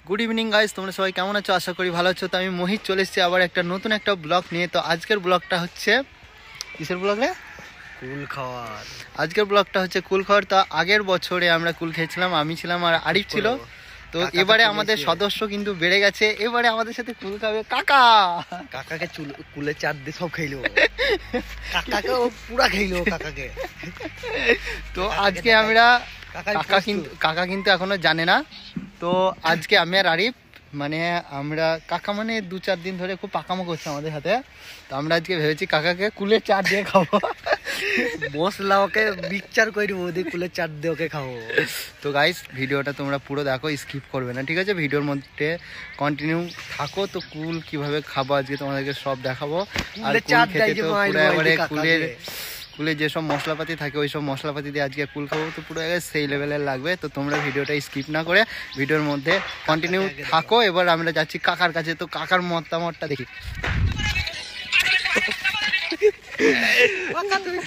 Good evening guys, তোমরা সবাই কেমন আছো? আশা করি ভালো আছো। তো আমি মোহিত চলে এসেছি আবার একটা নতুন একটা ব্লগ নিয়ে। তো আজকের ব্লগটা হচ্ছে কিসের ব্লগ রে? কুল খাওয়ার। আজকের ব্লগটা হচ্ছে কুল খাওয়ার। তো আগের বছরে আমরা কুল খেয়েছিলাম, আমি ছিলাম আর আরিফ ছিল। তো এবারে আমাদের সদস্য কিন্তু বেড়ে গেছে, এবারে আমাদের সাথে কুল খাবে কাকা। কাকাকে কুলে চার দিয়ে সব খাইলো। কাকাকে ও পুরা খাইলো কাকাকে। তো আজকে আমরা কাকা কিন্তু এখনো জানে না। তো আজকে আমি আর আরিফ মানে আমরা কাকা মানে 2-4 দিন ধরে খুব পাকামো করছে আমাদের সাথে। তো আমরা আজকে ভেবেছি কাকাকে কুলের চাট দিয়ে খাবো। মশলা ওকে মিক্সচার করে দিব, ওদের কুলের চাট দিয়ে ওকে খাবো। তো গাইস ভিডিওটা তোমরা পুরো দেখো, স্কিপ করবে না, ঠিক আছে? ভিডিওর মধ্যে কন্টিনিউ থাকো। তো কুল কিভাবে খাবো আজকে তোমাদেরকে সব দেখাবো। আর কুল খেতে তো পুরো এবারে কুলে যেসব মশলাপাতি থাকে ওই সব মশলাপাতি দিয়ে আজকে কুল খাবো। তো পুরো সেই লেভেলের লাগবে। তো তোমরা ভিডিওটা স্কিপ না করে ভিডিওর মধ্যে কন্টিনিউ থাকো। এবার আমরা যাচ্ছি কাকার কাছে। তো কাকার মতামতটা দেখি। তুমি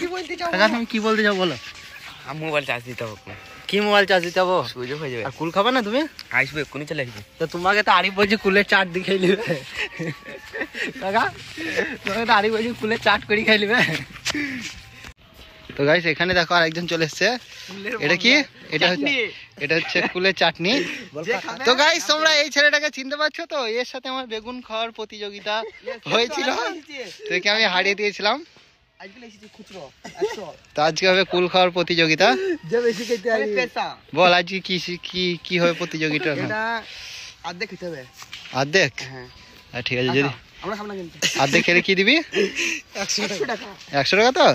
কি বলতে চাও বলো? মোবাইল চার্জ দিতে হবে। কি মোবাইল চার্জ দিতে হবো? সুযোগ হয়ে যাবে। আর কুল খাবে না তুমি? আসবে, এক্ষুনি চলে আসবে। তো তোমাকে তো আরিফ বলছি কুলের চাট দিয়ে খাই নিবে কাকা। তোমাকে তো আরিফ বলছি কুলের চাট করে খাই নিবে। তো গাইস এখানে দেখো আরেকজন চলে এসছে। এটা কি? এটা হচ্ছে কুলের চাটনি। তো গাইস তোমরা এই ছেলেটাকে চিনতে পারছো তো? এর সাথে আমার বেগুন খাওয়ার প্রতিযোগিতা হয়েছিল, তো একে আমি হারিয়ে দিয়েছিলাম। তো আজকে হবে কুল খাওয়ার প্রতিযোগিতা। বল আজকে কি কি হবে প্রতিযোগিতা? অর্ধেক? ঠিক আছে, যদি অর্ধেক খেলে কি দিবি? 100 টাকা। তো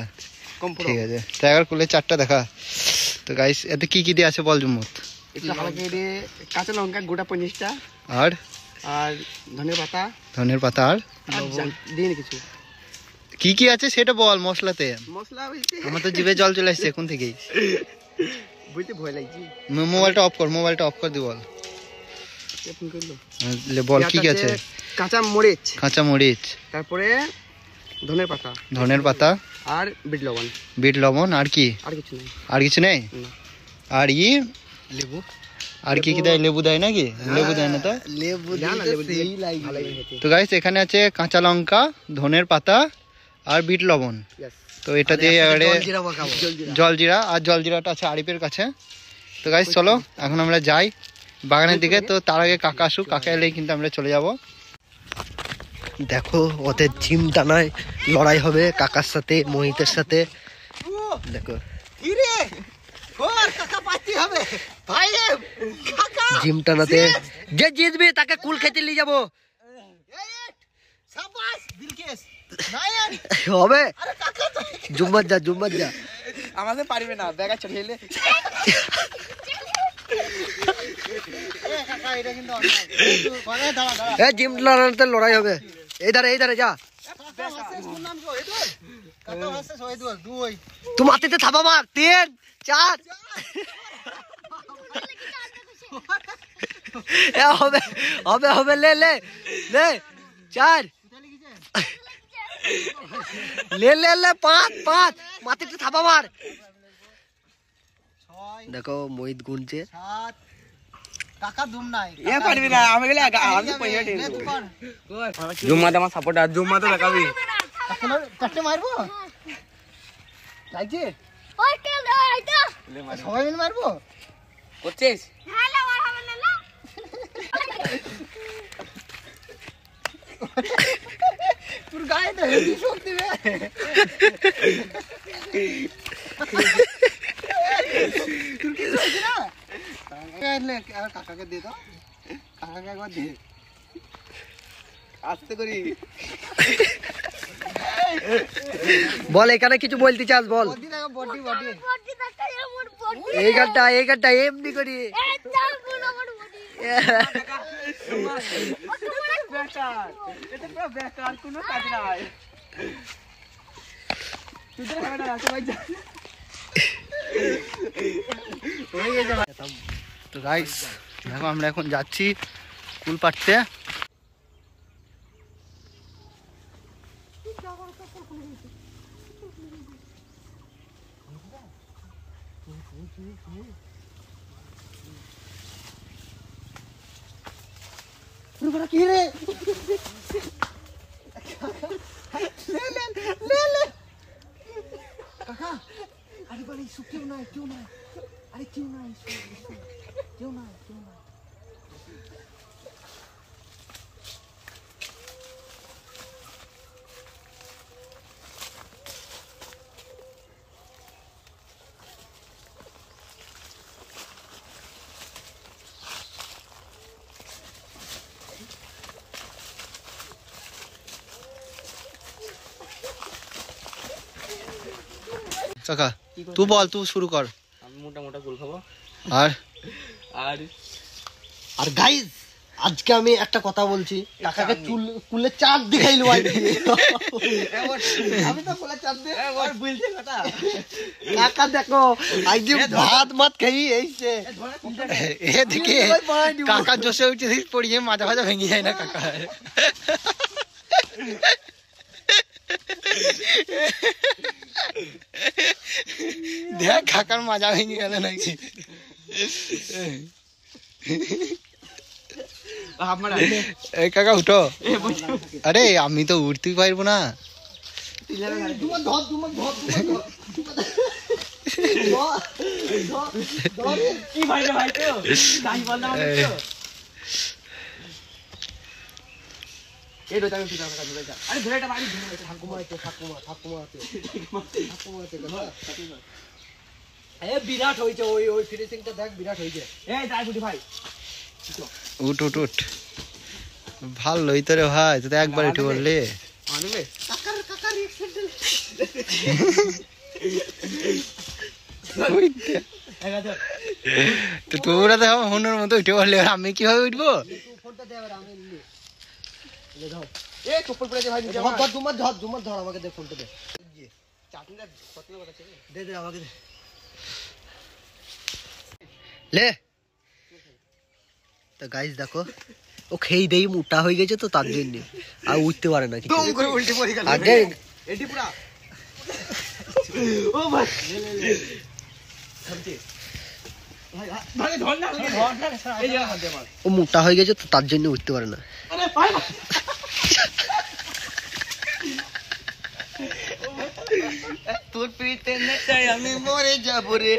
ঠিক আছে, তো এবার কুলের চারটা দেখা। তো গাইস এতে কি কি দিয়ে আছে বল জুম্মত? কাঁচা লঙ্কা গোটা 50টা, আর ধনের পাতা আর কিছু কি কি আছে সেটা বল। মশলাতে আমার তো জিভে জল চলে আসছে এখন থেকেই। বুঝতে ভয় লাগছে। মোবাইলটা অফ কর দি বল। বল কি কি আছে? কাঁচা মরিচ, তারপরে ধনের পাতা আর বিট লবণ আর কি? আর কিছু নেই। আর লেবু। আর কি কি দেয়? লেবু দেয় নাকি? লেবু দেয় না তো? তো গাইস এখানে আছে কাঁচা লঙ্কা, ধনের পাতা আর বিট লবণ। তো এটা দিয়ে জলজিরা, আর জলজিরাটা আছে আরিফের কাছে। তো গাইস চলো এখন আমরা যাই বাগানের দিকে। তো তার আগে কাকা আসুক, কাকা এলেই কিন্তু আমরা চলে যাব। দেখো ওদের জিম টানায় লড়াই হবে কাকার সাথে, মোহিতের সাথে। দেখো জিম টানাতে যে জিতবে তাকে কুল খেতে নিয়ে যাবো। হবে জুম্মার যা আমাদের পারবে না, ব্যাগা চলে এলে। জিম টানাতে লড়াই হবে। এই ধারে যা। তুই মাটিতে থাপা মার। 3, 4 হবে লে 4 লে 5 মাটিতে থাপা মার। দেখো মোহিত গুনছে। জুম্মাতে আমার সাপোর্ট আর জুম্মাতে দেখাবি। মারবো সবাই মিলে মারবো করছিস? তোর গায়ে তো হেভি শক্তি বে। তোর কিছু হয়েছে না? কাকাকে দিয়ে দাও, কাকাকে একবার দে। আস্তে করি বল, এখানে কিছু বলতে চাস বল। এই গানটা এমনি করি। তো গাইস দেখো আমরা এখন যাচ্ছি কুল পাড়তে। কি রে কাকা আরে বলে কেউ নাই আরে কেউ নাই কাকা তুই বল, তুই শুরু কর। আমি মোটা গোল খাবো। আর আর গাইস আজকে আমি একটা কথা বলছি, কাকাকে কুলে চাঁদ দেখাইলো আমি তো কুলে চাঁদ দে আর বলছি কথা কাকা দেখো আজকে ভাত মাত খাই এইছে এদিকে কাকা জোশে উঠে পড়িয়ে মাজা ভাজা ভেঙে যায় না কাকা। দেখ কাকার মাজা ভেঙে গেল নাকি। কাকা উঠো। আরে আমি তো উঠতেই পারবো না। বিরাট হয়েছে ওই ফিনিশিংটা দেখ, বিরাট হয়েছে। উঠ উঠ উঠ, ভালোই তো রে ভাই, তুই তো একবার উঠে বললি। তো তোরা তো হুনোর মতো উঠে বললে, আমি কিভাবে উঠবো? আমাকে দে ফোনটা দে, দে আমাকে দে লে। তো গাইস দেখো ও খেয়ে দেই মোটা হয়ে গেছে তো তার জন্য আর উঠতে পারে না। আগে ও মোটা হয়ে গেছে তো তার জন্য উঠতে পারে না। তোর পিঠে নেটাই আমি মরে যাবো রে।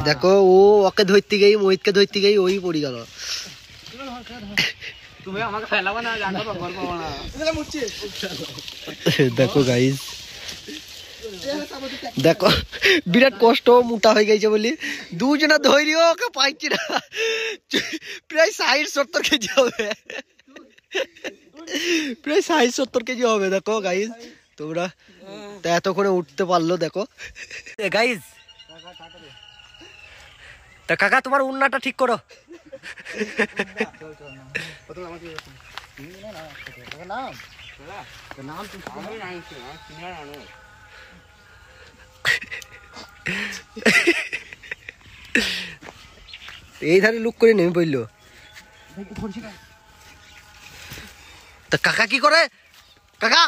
দেখো ও ওকে ধরতে গেই, মোহিতকে ধরতে গেই ওই পড়ে গেল। দেখো গাইস দেখো বিরাট কষ্ট, মোটা হয়ে গেছে বলি দুজনা ধৈর্য ওকে পাইছি না। প্রায় 60-70 কেজি হবে, প্রায় 60-70 কেজি হবে। দেখো গাইস তোমরা তা এতক্ষণে উঠতে পারলো দেখো গাইস। তা কাকা তোমার উন্নাটা ঠিক করো। এই ধারে লুক করে নেমে পড়লো। তা কাকা কি করে কাকা?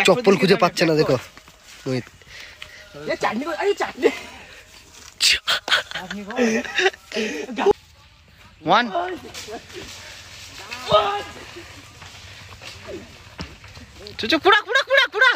চপ্পল খুঁজে পাচ্ছে না দেখো মোহিত। ওয়ান কুড়া কুড়া কুড়া কুড়া।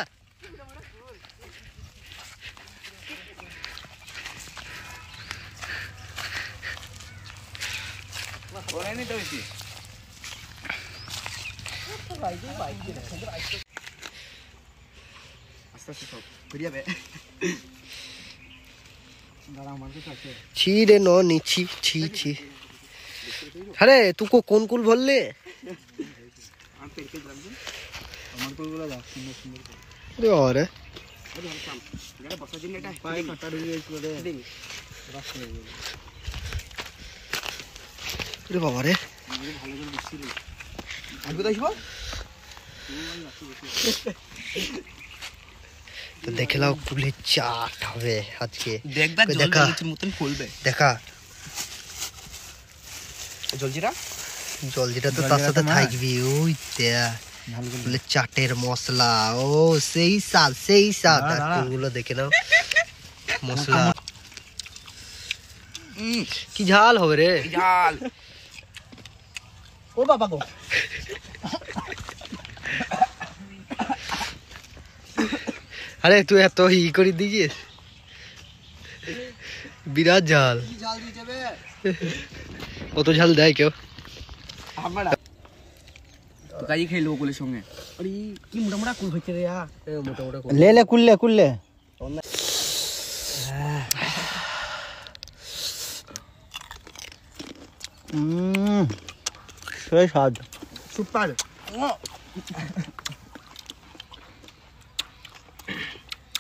ছি রে ন নিচ্ছি ছি ছি। আরে তুই কোন কুল বললে? আরে বাবা রে তো দেখে নাও কুলের চাট হবে আজকে। দেখবা জল দেখা জলের মতন ফুলবে। দেখা জলজিরা জলজিরা তো তার সাথে থাকবি। ওই কুলের চাটের মশলা, ও সেই স্বাদ। আর কুলগুলো দেখে নাও মশলা কি ঝাল হবে রে, ঝাল। ও বাবা গো, আরে তুই এত ই করে দিয়েছিস, বিরাট ঝাল। কত ঝাল দেয় কেউ? আমরা তো কাজই খেয়ে লোক কুলের সঙ্গে। আরে কি মোটা মোটা কুল হচ্ছে রে। মোটা মোটা ले कुल्ले সেই স্বাদ। সুপার।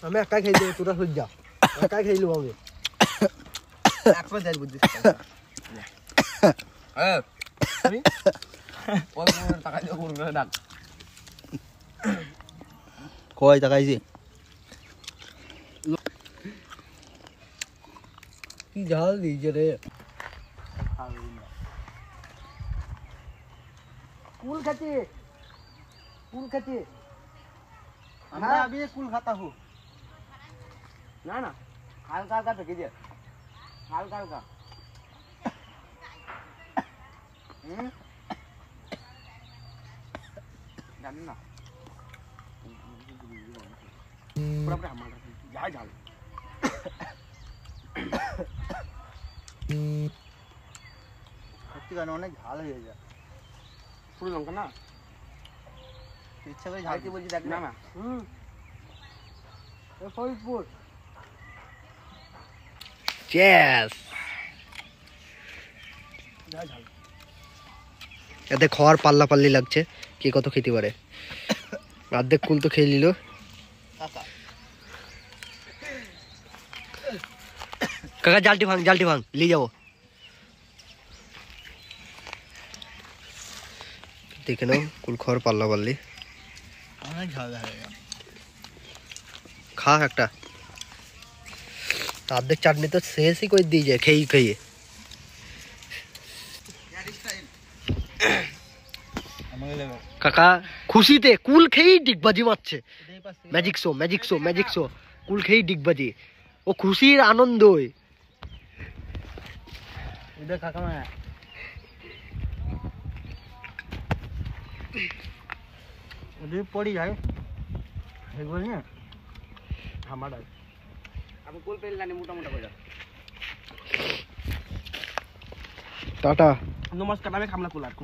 আমি একা খাই দেবো, তোরা সহ্য একা খাইলু আমি। একবার দেখ বুঝছিস টাকা দিয়ে করবে ডাক। কয় টাকাইছি? কি ঝাল দিয়েছে রে। कुल खाते मैं अभी कुल खाता हूँ। না না হালকা হালকা থেকে দিয়ে হালকা হালকা। জানি না পুরোপুরি আমার ঝাল ঝাল। সত্যি কেন অনেক ঝাল হয়ে যায়। পুরো লঙ্কা না ইচ্ছা করে ঝাল কি বলছি দেখ না না। ফরিদপুর চেস। এতে খাওয়ার পাল্লা পাল্লি লাগছে, কে কত খেতে পারে। অর্ধেক কুল তো খেয়ে নিল। কাকা জালটি ভাঙ নিয়ে যাবো। দেখে নাও কুল খাওয়ার পাল্লা পাল্লি। অনেক ঝাল হয়ে যায়। খা একটা, অর্ধেক চাটনি তো শেষই করে দিয়ে যায় খেয়ে। কাকা খুশিতে কুল খেয়েই ডিগবাজি মারছে। ম্যাজিক শো কুল খেয়েই ডিগবাজি, ও খুশির আনন্দই। কাকা মা যদি পড়ি যায় এগুলো নিয়ে আমার আমি কুল পেলে জানি মোটা মোটা করে। টাটা। নমস্কার, আমি খামলা কুল আর